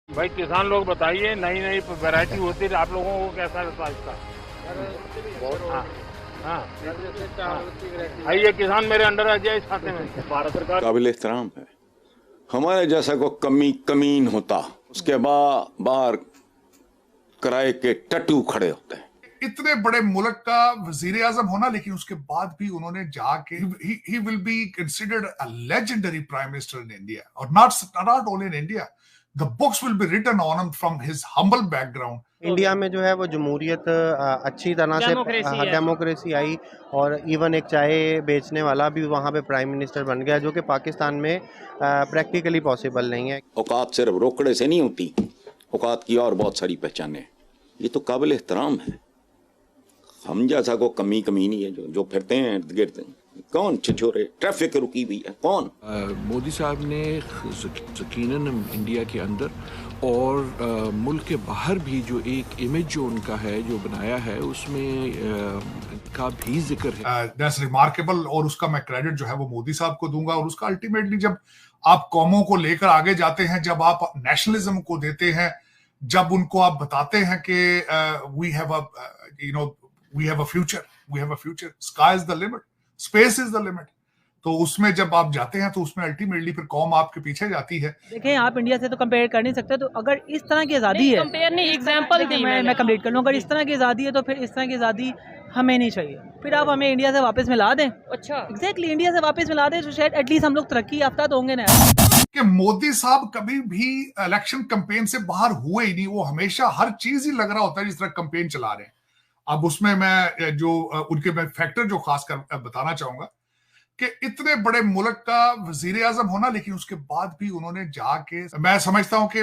भाई किसान लोग बताइए, नई नई वैरायटी होती है, आप लोगों को कैसा रहता है इसका? हाँ हाँ हाँ, ये किसान मेरे अंडर आ जाए इस खाते में। भारत सरकार काबिल एहतराम है। हमारे जैसा को कमीन होता उसके बाहर किराए के टट्टू खड़े होते हैं। इतने बड़े मुल्क का वजीर आजम होना, लेकिन उसके बाद भी उन्होंने जाके he will be considered a legendary prime minister in India, और not only in India, the books will be written on him from his humble background. India में जो है वो जमहूरियत अच्छी तरह से डेमोक्रेसी आई, और इवन एक चाय बेचने वाला भी वहाँ पे प्राइम मिनिस्टर बन गया, जो कि पाकिस्तान में प्रैक्टिकली पॉसिबल नहीं है। औकात सिर्फ रोकड़े से नहीं होती, औकात की और बहुत सारी पहचानें। ये तो काबिल एहतराम है। हम जैसा को कमी नहीं है जो फिरते हैं इर्द गिर्द। कौन छिछोरे, ट्रैफिक रुकी हुई है कौन? मोदी साहब ने यकीनन इंडिया के अंदर और मुल्क के बाहर भी जो एक इमेज जो उनका है जो बनाया है, उसमें का भी जिक्र है। दैट्स रिमार्केबल, और उसका मैं क्रेडिट जो है वो मोदी साहब को दूंगा। और उसका अल्टीमेटली जब आप कौमों को लेकर आगे जाते हैं, जब आप नेशनलिज्म को देते हैं, जब उनको आप बताते हैं कि we have a future, sky is the limit, space is the limit, तो उसमें जब आप जाते हैं तो उसमें अल्टीमेटली फिर कौम आपके पीछे जाती है। देखें, आप इंडिया से तो कंपेयर कर नहीं सकते, तो अगर इस तरह की आज़ादी है, कंपेयर नहीं, एग्जांपल दी मैं कंप्लीट कर लूँ। अगर इस तरह की आज़ादी है तो फिर इस तरह की आज़ादी हमें नहीं चाहिए। फिर आप हमें इंडिया से वापस मिला दें। अच्छा, एग्जैक्टली, इंडिया से वापस मिला दें तो शायद एटलीस्ट हम लोग तरक्की याफ्ता तो होंगे ना। कि मोदी साहब कभी भी इलेक्शन कैंपेन से बाहर हुए ही नहीं। वो हमेशा हर चीज ही लग रहा होता है जिस तरह कैंपेन चला रहे हैं। अब उसमें मैं जो उनके मैं फैक्टर जो खासकर बताना चाहूंगा कि इतने बड़े मुल्क का वजीर आजम होना, लेकिन उसके बाद भी उन्होंने जाके, मैं समझता हूं कि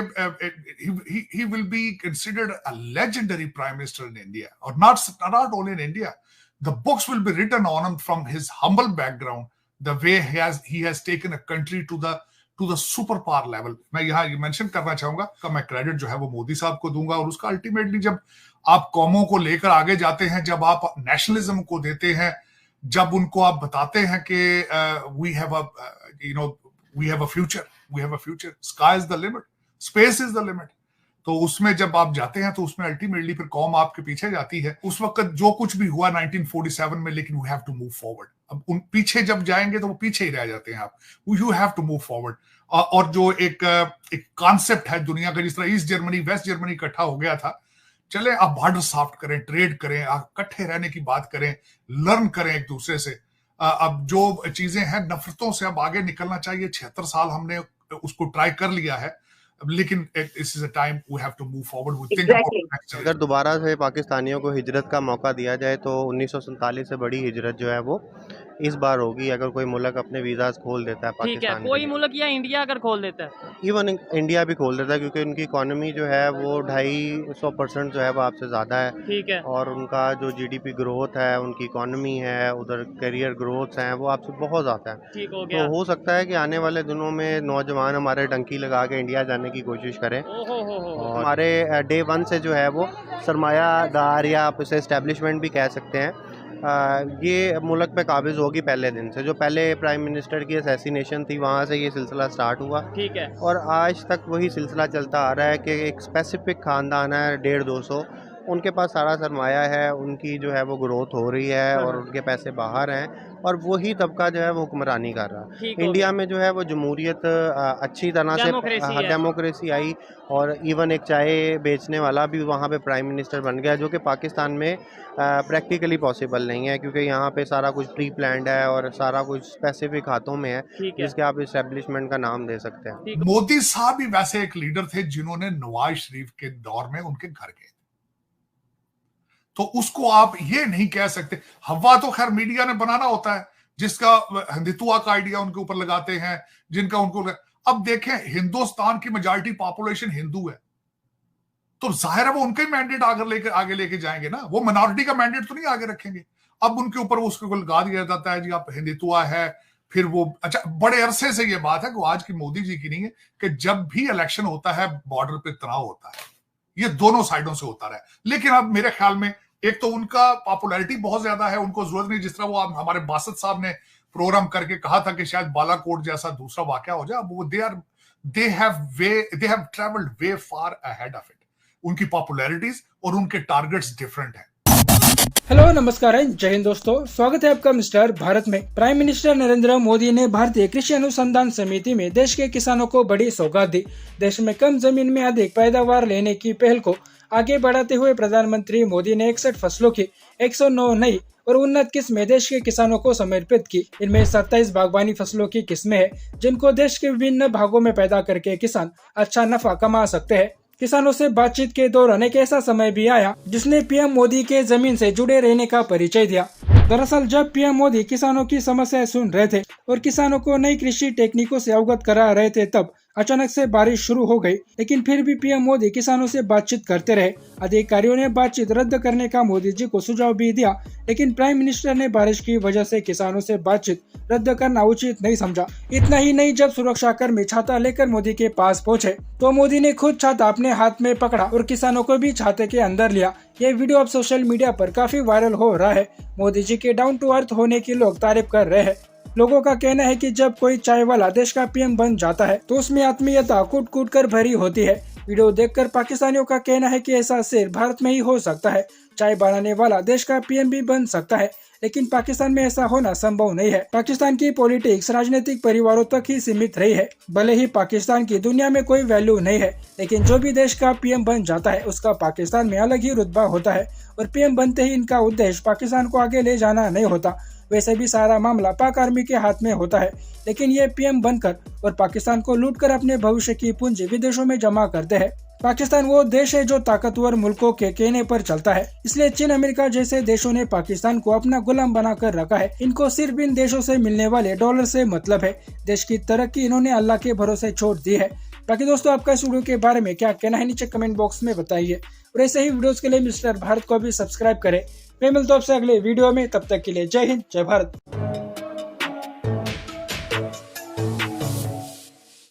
he will be considered a legendary prime minister in India, और not only in India, the books will be written on him from his humble background, the way he has taken a country to the super power level. मैं यहाँ ये mention करना चाहूंगा का मैं credit जो है वो मोदी साहब को दूंगा। और उसका अल्टीमेटली जब आप कौमों को लेकर आगे जाते हैं, जब आप नेशनलिज्म को देते हैं, जब उनको आप बताते हैं कि we have a future, sky is the limit, space is the limit, तो उसमें जब आप जाते हैं तो उसमें अल्टीमेटली फिर कौम आपके पीछे जाती है। उस वक्त जो कुछ भी हुआ 1947 में, लेकिन we have to move forward. अब उन पीछे जब जाएंगे तो वो पीछे ही रह जाते हैं आप। You have to move forward. और जो एक कॉन्सेप्ट है दुनिया का, जिस तरह ईस्ट जर्मनी वेस्ट जर्मनी इकट्ठा हो गया था, चले आप बॉर्डर सॉफ्ट करें, ट्रेड करें, आप इकट्ठे रहने की बात करें, लर्न करें एक दूसरे से। अब जो चीजें हैं, नफरतों से अब आगे निकलना चाहिए। 76 साल हमने उसको ट्राई कर लिया है, लेकिन this is a time we have to move forward with think about. अगर दोबारा से पाकिस्तानियों को हिजरत का मौका दिया जाए तो 1947 से बड़ी हिजरत जो है वो इस बार होगी, अगर कोई मुल्क अपने वीज़ाज खोल देता है ठीक है, पाकिस्तान कोई मुल्क या इंडिया अगर खोल देता है, इवन इंडिया भी खोल देता है, क्योंकि उनकी इकोनॉमी जो है वो 250% जो है वो आपसे ज़्यादा है। ठीक है, और उनका जो जीडीपी ग्रोथ है, उनकी इकोनॉमी है, उधर करियर ग्रोथ हैं, वो आपसे बहुत ज़्यादा है। ठीक हो तो गया। हो सकता है कि आने वाले दिनों में नौजवान हमारे डंकी लगा के इंडिया जाने की कोशिश करें, ओहो हो। और हमारे डे वन से जो है वो सरमायादार, या आप इसे एस्टेब्लिशमेंट भी कह सकते हैं, ये मुल्क पे काबिज़ होगी पहले दिन से। जो पहले प्राइम मिनिस्टर की असैसिनेशन थी, वहाँ से ये सिलसिला स्टार्ट हुआ, ठीक है, और आज तक वही सिलसिला चलता आ रहा है कि एक स्पेसिफिक ख़ानदान है 150-200, उनके पास सारा सरमाया है, उनकी जो है वो ग्रोथ हो रही है और उनके पैसे बाहर हैं, और वही तबका जो है वो हुक्मरानी कर रहा है। ठीक हो इंडिया गया। में जो है वो जमहूरियत अच्छी तरह से डेमोक्रेसी आई, और इवन एक चाय बेचने वाला भी वहाँ पे प्राइम मिनिस्टर बन गया, जो कि पाकिस्तान में प्रैक्टिकली पॉसिबल नहीं है, क्योंकि यहाँ पे सारा कुछ प्री प्लान्ड है और सारा कुछ स्पेसिफिक हाथों में है, जिसके आप इस्टेब्लिशमेंट का नाम दे सकते हैं। मोदी साहब भी वैसे एक लीडर थे जिन्होंने नवाज शरीफ के दौर में उनके घर गए, तो उसको आप ये नहीं कह सकते। हवा तो खैर मीडिया ने बनाना होता है, जिसका हिंदुत्व का आइडिया उनके ऊपर लगाते हैं, जिनका उनको। अब देखें, हिंदुस्तान की मेजॉरिटी पॉपुलेशन हिंदू है, तो जाहिर है वो उनका ही मैंडेट आगे लेके जाएंगे ना, वो मिनॉरिटी का मैंडेट तो नहीं आगे रखेंगे। अब उनके ऊपर उसको लगा दिया जाता है जी आप हिंदुत्व है, फिर वो अच्छा, बड़े अरसे से ये बात है कि आज की मोदी जी की नहीं है, कि जब भी इलेक्शन होता है बॉर्डर पे तनाव होता है, ये दोनों साइडों से होता रहा है। लेकिन अब मेरे ख्याल में एक तो उनका पॉपुलैरिटी बहुत ज्यादा है, उनको जरूरत नहीं, जिस तरह वो हमारे बासत साहब ने प्रोग्राम करके कहा था कि शायद बालाकोट जैसा दूसरा वाकया हो जाए। अब वो they have traveled way far ahead of it. उनकी पॉपुलैरिटीज और उनके टारगेट्स डिफरेंट हैं। हेलो नमस्कार जय हिंद दोस्तों, स्वागत है आपका मिस्टर भारत में। प्राइम मिनिस्टर नरेंद्र मोदी ने भारतीय कृषि अनुसंधान समिति में देश के किसानों को बड़ी सौगात दी। देश में कम जमीन में अधिक पैदावार लेने की पहल को आगे बढ़ाते हुए प्रधानमंत्री मोदी ने 61 फसलों की 109 नई और उन्नत किस्में देश के किसानों को समर्पित की। इनमें 27 बागवानी फसलों की किस्में हैं जिनको देश के विभिन्न भागों में पैदा करके किसान अच्छा नफा कमा सकते हैं। किसानों से बातचीत के दौरान एक ऐसा समय भी आया जिसने पीएम मोदी के जमीन से जुड़े रहने का परिचय दिया। दरअसल जब पीएम मोदी किसानों की समस्याएं सुन रहे थे और किसानों को नई कृषि टेक्निकों से अवगत करा रहे थे, तब अचानक से बारिश शुरू हो गई। लेकिन फिर भी पीएम मोदी किसानों से बातचीत करते रहे। अधिकारियों ने बातचीत रद्द करने का मोदी जी को सुझाव भी दिया, लेकिन प्राइम मिनिस्टर ने बारिश की वजह से किसानों से बातचीत रद्द करना उचित नहीं समझा। इतना ही नहीं, जब सुरक्षा कर्मी छाता लेकर मोदी के पास पहुंचे तो मोदी ने खुद छाता अपने हाथ में पकड़ा और किसानों को भी छाते के अंदर लिया। ये वीडियो अब सोशल मीडिया पर काफी वायरल हो रहा है। मोदी जी के डाउन टू अर्थ होने की लोग तारीफ कर रहे हैं। लोगों का कहना है कि जब कोई चाय वाला देश का पीएम बन जाता है तो उसमें आत्मीयता कूट कूट कर भरी होती है। वीडियो देखकर पाकिस्तानियों का कहना है कि ऐसा सिर्फ भारत में ही हो सकता है। चाय बनाने वाला देश का पीएम भी बन सकता है, लेकिन पाकिस्तान में ऐसा होना संभव नहीं है। पाकिस्तान की पॉलिटिक्स राजनीतिक परिवारों तक ही सीमित रही है। भले ही पाकिस्तान की दुनिया में कोई वैल्यू नहीं है, लेकिन जो भी देश का पीएम बन जाता है उसका पाकिस्तान में अलग ही रुतबा होता है और पीएम बनते ही इनका उद्देश्य पाकिस्तान को आगे ले जाना नहीं होता। वैसे भी सारा मामला पाक आर्मी के हाथ में होता है, लेकिन ये पीएम बनकर और पाकिस्तान को लूटकर अपने भविष्य की पूंजी विदेशों में जमा करते हैं। पाकिस्तान वो देश है जो ताकतवर मुल्कों के कहने पर चलता है, इसलिए चीन अमेरिका जैसे देशों ने पाकिस्तान को अपना गुलाम बनाकर रखा है। इनको सिर्फ इन देशों से मिलने वाले डॉलर से मतलब है। देश की तरक्की इन्होंने अल्लाह के भरोसे छोड़ दी है। बाकी दोस्तों, आपका इस वीडियो के बारे में क्या कहना है नीचे कमेंट बॉक्स में बताइए और ऐसे ही वीडियोस के लिए मिस्टर भारत को भी सब्सक्राइब करें। मैं मिलता हूं आपसे अगले वीडियो में, तब तक के लिए जय हिंद जय भारत।